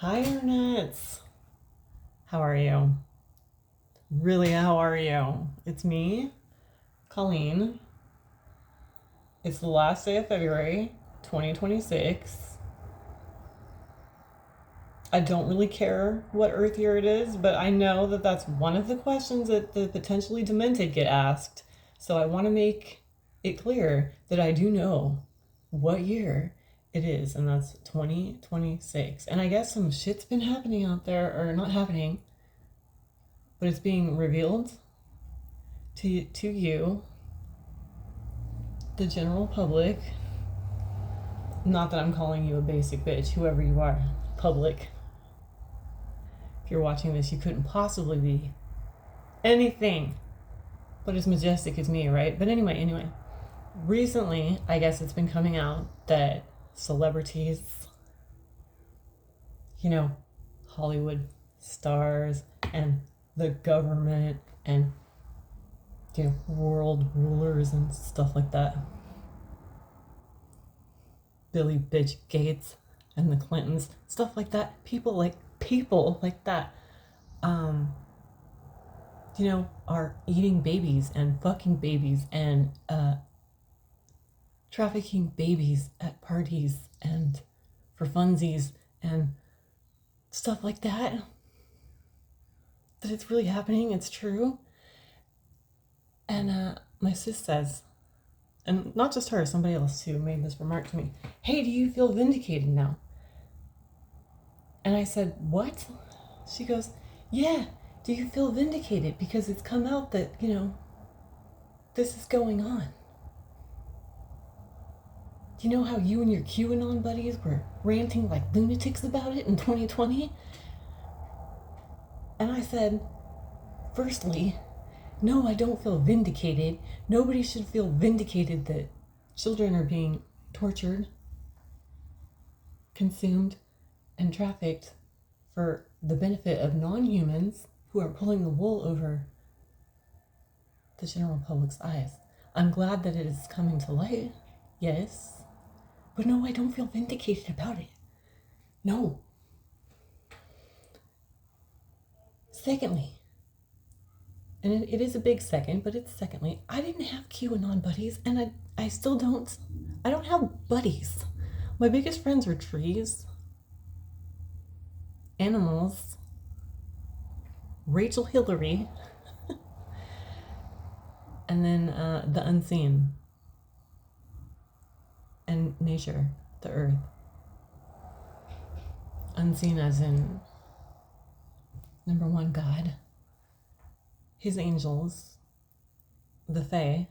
Hi, Ernest. How are you? Really, how are you? It's me, Colleen. It's the last day of February, 2026. I don't really care what Earth year it is, but I know that that's one of the questions that the potentially demented get asked. So I want to make it clear that I do know what year it is, and that's 2026. And I guess some shit's been happening out there, or not happening, but it's being revealed to you, the general public. Not that I'm calling you a basic bitch, whoever you are, public. If you're watching this, you couldn't possibly be anything but as majestic as me, right? But anyway, recently, I guess it's been coming out that celebrities, you know, Hollywood stars and the government and, world rulers and stuff like that, Billy Bitch Gates and the Clintons, stuff like that. People like that, um, are eating babies and fucking babies and trafficking babies at parties and for funsies and stuff like that. That it's really happening. It's true. And my sis says, and not just her, somebody else too made this remark to me. Hey, do you feel vindicated now? And I said, what? She goes, yeah, do you feel vindicated? Because it's come out that, this is going on. Do you know how you and your QAnon buddies were ranting like lunatics about it in 2020? And I said, firstly, no, I don't feel vindicated. Nobody should feel vindicated that children are being tortured, consumed, and trafficked for the benefit of non-humans who are pulling the wool over the general public's eyes. I'm glad that it is coming to light, yes, but no, I don't feel vindicated about it. No. Secondly, and it is a big second, but it's secondly, I didn't have QAnon buddies, and I still don't. I don't have buddies. My biggest friends are trees, animals, Rachel Hillary, and then the unseen, and nature, the earth. Unseen as in, number one, God, his angels, the Fae,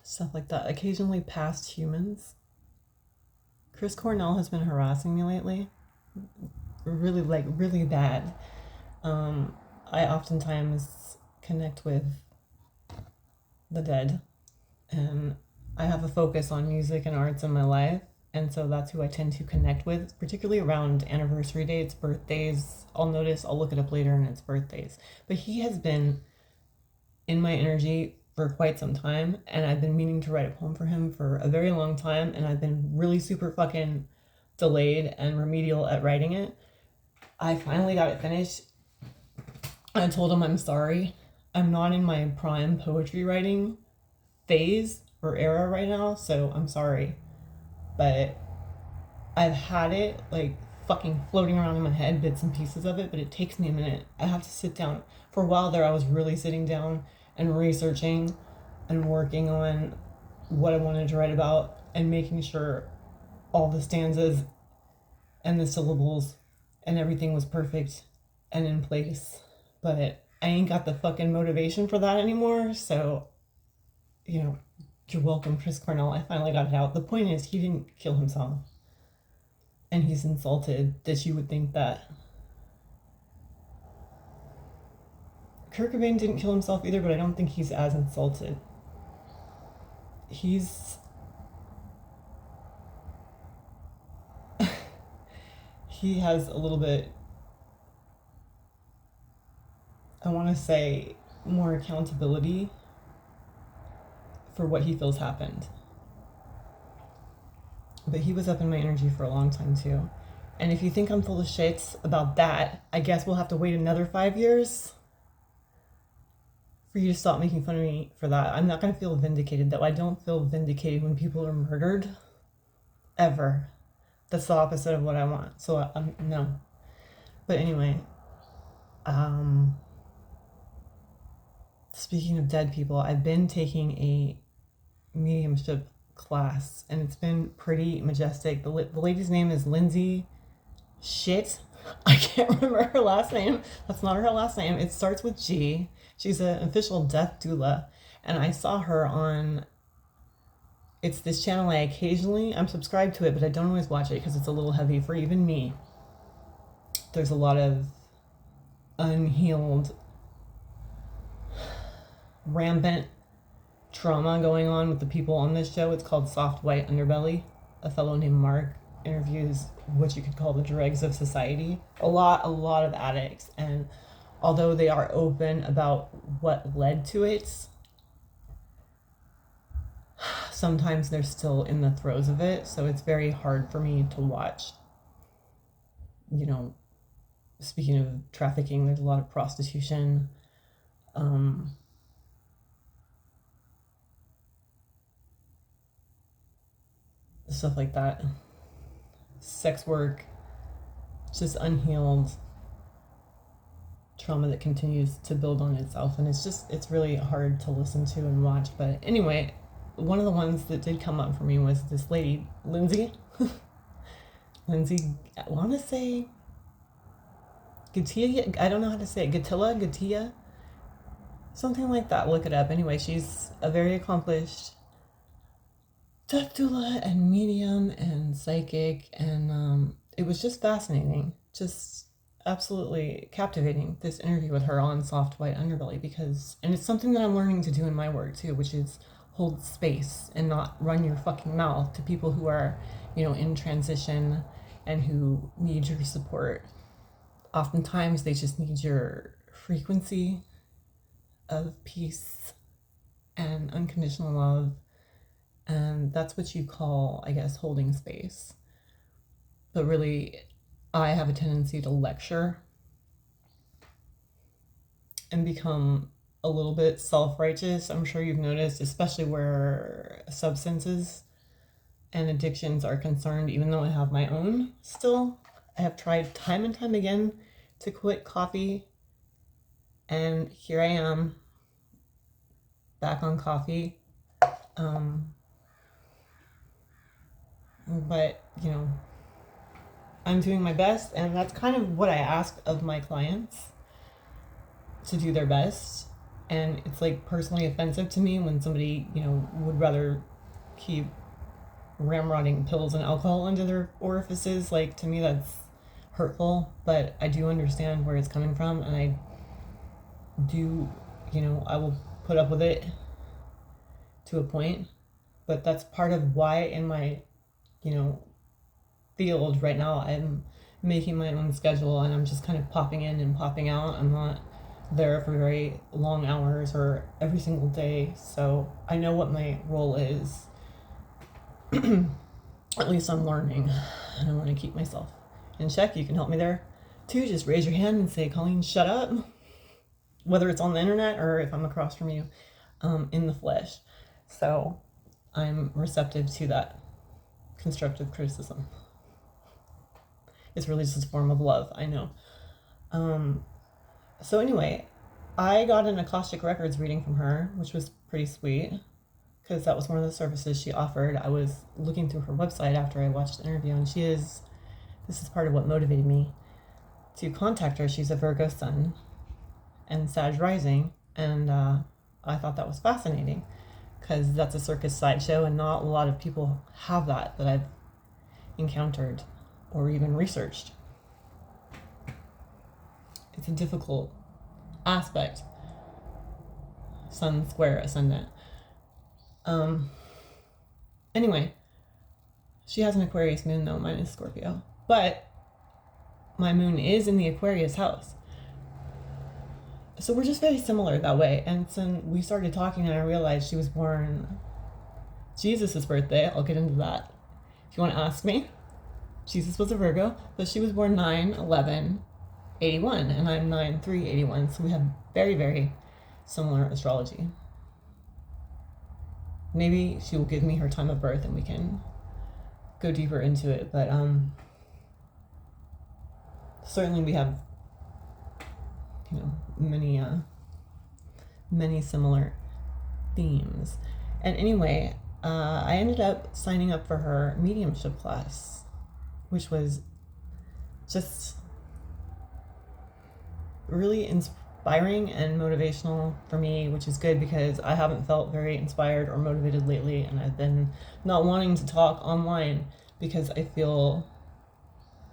stuff like that. Occasionally past humans. Chris Cornell has been harassing me lately. Really bad. I oftentimes connect with the dead, and I have a focus on music and arts in my life, and so that's who I tend to connect with, particularly around anniversary dates, birthdays. I'll look it up later, and it's birthdays. But he has been in my energy for quite some time, and I've been meaning to write a poem for him for a very long time, and I've been really super fucking delayed and remedial at writing it. I finally got it finished. I told him I'm sorry. I'm not in my prime poetry writing phase or era right now, so I'm sorry. But I've had it like fucking floating around in my head, bits and pieces of it, but it takes me a minute. I have to sit down. For a while there, I was really sitting down and researching and working on what I wanted to write about and making sure all the stanzas and the syllables and everything was perfect and in place. But I ain't got the fucking motivation for that anymore, so, you're welcome, Chris Cornell. I finally got it out. The point is, he didn't kill himself. And he's insulted that you would think that. Kurt Cobain didn't kill himself either, but I don't think he's as insulted. He has a little bit, I want to say, more accountability for what he feels happened. But he was up in my energy for a long time too. And if you think I'm full of shits about that, I guess we'll have to wait another 5 years for you to stop making fun of me for that. I'm not going to feel vindicated, though. I don't feel vindicated when people are murdered. Ever. That's the opposite of what I want. So, no. But anyway, speaking of dead people, I've been taking a mediumship class, and it's been pretty majestic. The lady's name is Lindsay Shit. I can't remember her last name. That's not her last name. It starts with G. She's an official death doula. And I saw her on, it's this channel I'm subscribed to it, but I don't always watch it because it's a little heavy for even me. There's a lot of unhealed, rampant trauma going on with the people on this show. It's called Soft White Underbelly. A fellow named Mark interviews what you could call the dregs of society. A lot of addicts, and although they are open about what led to it, sometimes they're still in the throes of it, so it's very hard for me to watch. You know, speaking of trafficking, there's a lot of prostitution, stuff like that. Sex work, just unhealed trauma that continues to build on itself, and it's really hard to listen to and watch. But anyway, one of the ones that did come up for me was this lady, Lindsay. Lindsay, I want to say Gatia, I don't know how to say it, Gatia, something like that. Look it up. Anyway, she's a very accomplished death doula and medium and psychic, and it was just fascinating, just absolutely captivating, this interview with her on Soft White Underbelly, because, and it's something that I'm learning to do in my work too, which is hold space and not run your fucking mouth to people who are, you know, in transition and who need your support. Oftentimes they just need your frequency of peace and unconditional love. And that's what you call, I guess, holding space. But really, I have a tendency to lecture and become a little bit self-righteous. I'm sure you've noticed, especially where substances and addictions are concerned, even though I have my own still. I have tried time and time again to quit coffee, and here I am, back on coffee. But, you know, I'm doing my best, and that's kind of what I ask of my clients, to do their best. And it's like personally offensive to me when somebody, you know, would rather keep ramrodding pills and alcohol into their orifices. Like, to me, that's hurtful, but I do understand where it's coming from, and I do, you know, I will put up with it to a point. But that's part of why in my, you know, field right now, I'm making my own schedule, and I'm just kind of popping in and popping out. I'm not there for very long hours or every single day, so I know what my role is. At least I'm learning, and I want to keep myself in check. You can help me there too. Just raise your hand and say, Colleen, shut up, whether it's on the internet or if I'm across from you in the flesh. So I'm receptive to that constructive criticism. It's really just a form of love, I know. So anyway, I got an Akashic Records reading from her, which was pretty sweet, because that was one of the services she offered. I was looking through her website after I watched the interview, and this is part of what motivated me to contact her. She's a Virgo sun and Sag rising, and I thought that was fascinating, because that's a circus sideshow, and not a lot of people have that I've encountered or even researched. It's a difficult aspect. Sun square ascendant. Anyway, she has an Aquarius moon, though. Mine is Scorpio. But my moon is in the Aquarius house. So we're just very similar that way. And so we started talking, and I realized she was born Jesus' birthday. I'll get into that. If you want to ask me, Jesus was a Virgo, but she was born 9/11/81, and I'm 9/3/81, so we have very, very similar astrology. Maybe she will give me her time of birth and we can go deeper into it, but certainly we have, many similar themes. And anyway, I ended up signing up for her mediumship class, which was just really inspiring and motivational for me, which is good because I haven't felt very inspired or motivated lately, and I've been not wanting to talk online because I feel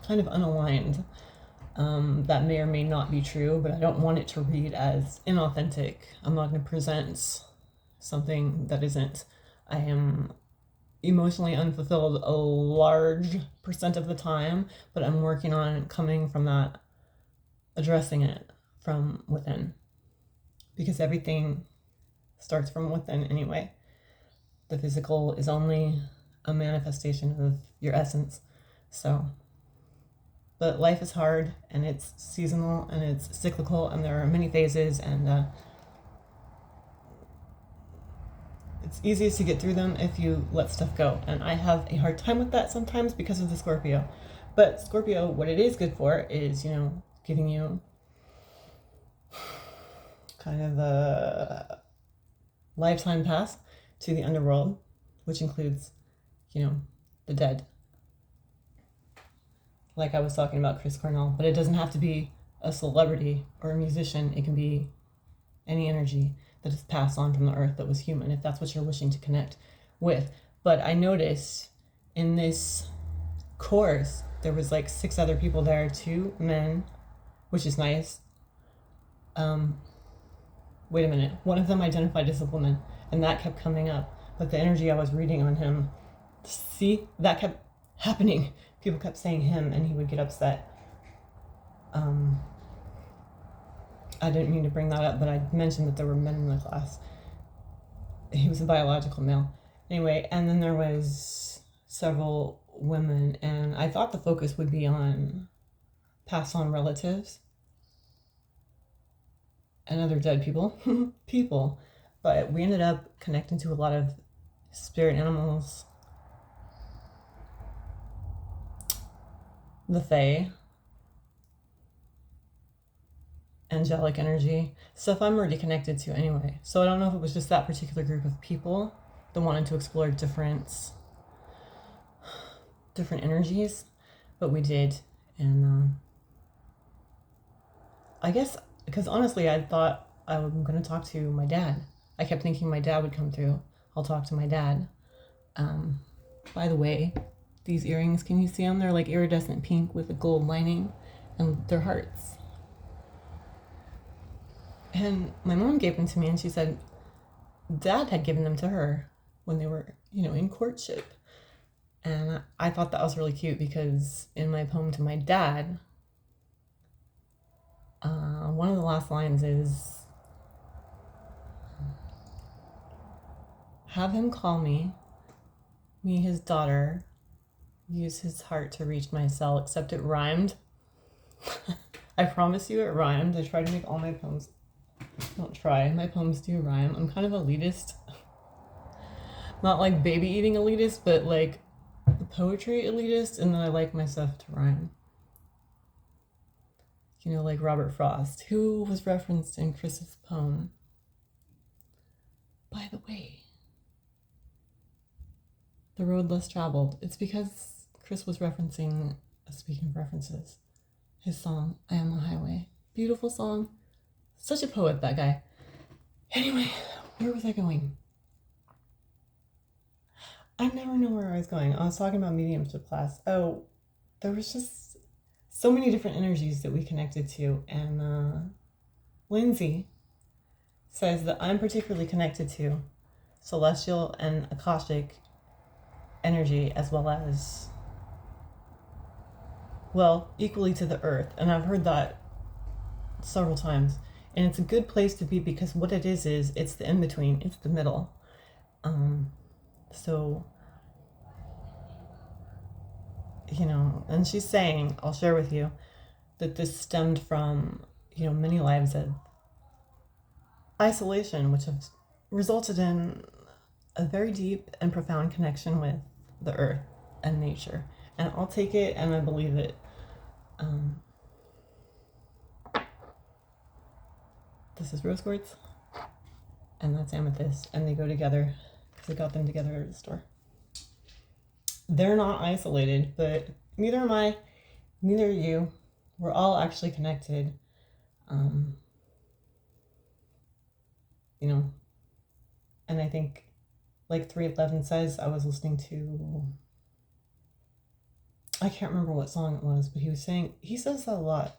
kind of unaligned. That may or may not be true, but I don't want it to read as inauthentic. I'm not going to present something that isn't. I am emotionally unfulfilled a large percent of the time, but I'm working on coming from that, addressing it from within, because everything starts from within anyway. The physical is only a manifestation of your essence. But life is hard, and it's seasonal, and it's cyclical, and there are many phases, and it's easiest to get through them if you let stuff go. And I have a hard time with that sometimes because of the Scorpio. But Scorpio, what it is good for is, giving you kind of a lifetime pass to the underworld, which includes, the dead. Like I was talking about Chris Cornell, but it doesn't have to be a celebrity or a musician. It can be any energy that is passed on from the earth that was human, if that's what you're wishing to connect with. But I noticed in this course, there was like 6 other people there, 2 men, which is nice. Wait a minute. One of them identified as a woman, and that kept coming up. But the energy I was reading on him, that kept happening. People kept saying him, and he would get upset. I didn't mean to bring that up, but I mentioned that there were men in the class. He was a biological male. Anyway, and then there was several women, and I thought the focus would be on pass on relatives and other dead people, but we ended up connecting to a lot of spirit animals, the Fae, angelic energy, stuff I'm already connected to anyway. So I don't know if it was just that particular group of people that wanted to explore different energies, but we did. And I guess, because honestly, I thought I was going to talk to my dad. I kept thinking my dad would come through. I'll talk to my dad. By the way, these earrings, can you see them? They're like iridescent pink with a gold lining, and they're hearts. And my mom gave them to me, and she said Dad had given them to her when they were, in courtship. And I thought that was really cute because in my poem to my dad, one of the last lines is, have him call me his daughter, use his heart to reach my cell, except it rhymed. I promise you it rhymed. I try to make all my poems, don't try, my poems do rhyme. I'm kind of elitist. Not like baby eating elitist, but like the poetry elitist, and then I like my stuff to rhyme. Like Robert Frost, who was referenced in Chris's poem. By the way, The Road Less Traveled. It's because Chris was referencing, speaking of references, his song, I Am the Highway. Beautiful song. Such a poet, that guy. Anyway, where was I going? I never know where I was going. I was talking about mediumship class. Oh, there was just so many different energies that we connected to. And Lindsay says that I'm particularly connected to celestial and Akashic energy, as well as, equally to the earth. And I've heard that several times. And it's a good place to be because what it is it's the in-between. It's the middle. So and she's saying, I'll share with you, that this stemmed from, many lives of isolation, which has resulted in a very deep and profound connection with the earth and nature. And I'll take it and I believe it. This is rose quartz, and that's amethyst, and they go together because I got them together at the store. They're not isolated, but neither am I, neither are you. We're all actually connected. And I think, like 311 says, I was listening to, I can't remember what song it was, but he says that a lot,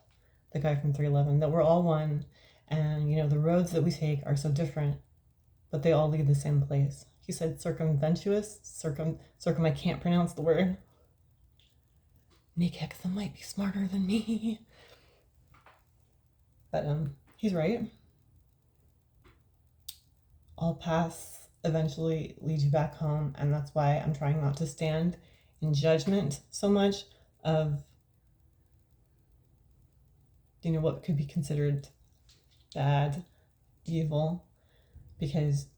the guy from 311, that we're all one, and, the roads that we take are so different, but they all lead the same place. He said circumventuous, I can't pronounce the word. Nick Hexum might be smarter than me. But he's right. All paths eventually lead you back home, and that's why I'm trying not to stand in judgment so much of, what could be considered bad, evil, because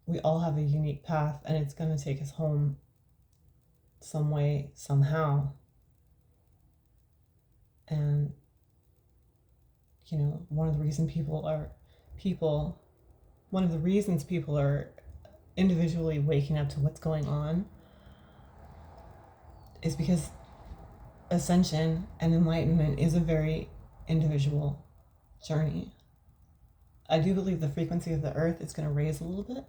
we all have a unique path, and it's going to take us home some way, somehow. And, one of the reasons people are individually waking up to what's going on is because ascension and enlightenment is a very individual journey. I do believe the frequency of the earth is going to raise a little bit,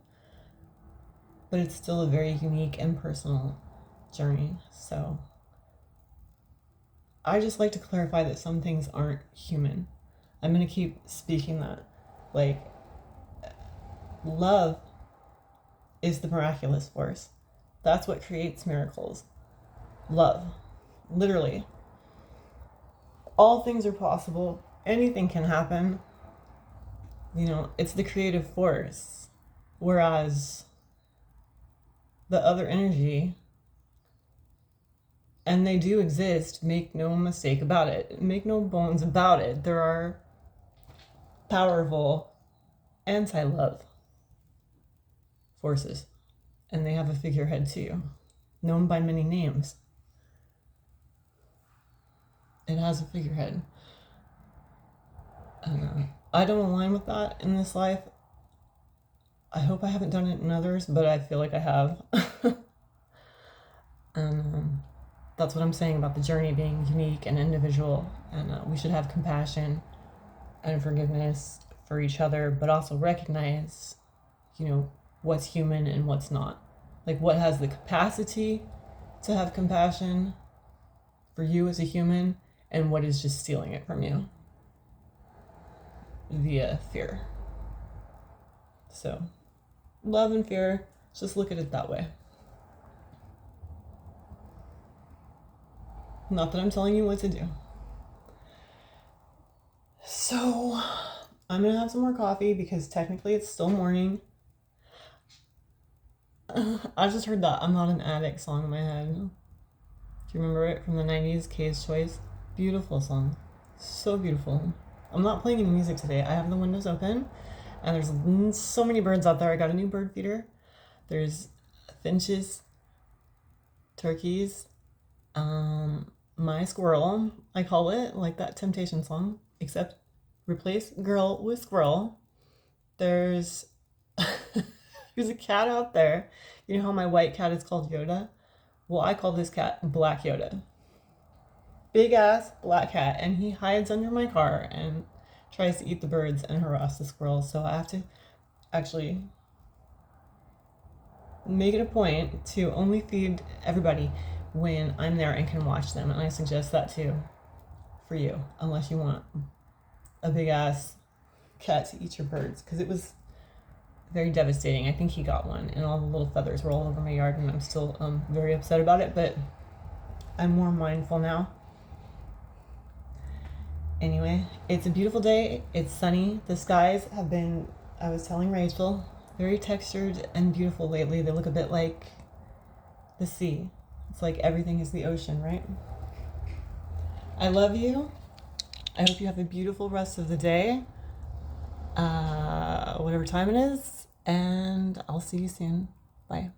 but it's still a very unique and personal journey. So I just like to clarify that some things aren't human. I'm going to keep speaking that. Like, love is the miraculous force. That's what creates miracles. Love. Literally. All things are possible. Anything can happen. It's the creative force. Whereas the other energy, and they do exist, make no mistake about it. Make no bones about it. There are powerful anti-love forces, and they have a figurehead too, known by many names. It has a figurehead. And I don't align with that in this life. I hope I haven't done it in others, but I feel like I have. And that's what I'm saying about the journey being unique and individual, and we should have compassion and forgiveness for each other, but also recognize, what's human and what's not. Like, what has the capacity to have compassion for you as a human, and what is just stealing it from you via fear. So, love and fear, just look at it that way. Not that I'm telling you what to do. So, I'm going to have some more coffee because technically it's still morning. I just heard that I'm Not an Addict song in my head. Do you remember it from the 90s, K's Choice? Beautiful song. So beautiful. I'm not playing any music today. I have the windows open, and there's so many birds out there. I got a new bird feeder. There's finches, turkeys, my squirrel, I call it, like that Temptation song, except replace girl with squirrel. There's there's a cat out there. You know how my white cat is called Yoda? Well, I call this cat Black Yoda. Big ass black cat, and he hides under my car and tries to eat the birds and harass the squirrels. So I have to actually make it a point to only feed everybody when I'm there and can watch them. And I suggest that too for you, unless you want a big ass cat to eat your birds, because it was very devastating. I think he got one, and all the little feathers were all over my yard, and I'm still very upset about it, but I'm more mindful now. Anyway, it's a beautiful day. It's sunny. The skies have been, I was telling Rachel, very textured and beautiful lately. They look a bit like the sea, It's like everything is the ocean, right? I love you. I hope you have a beautiful rest of the day, whatever time it is, and I'll see you soon. Bye.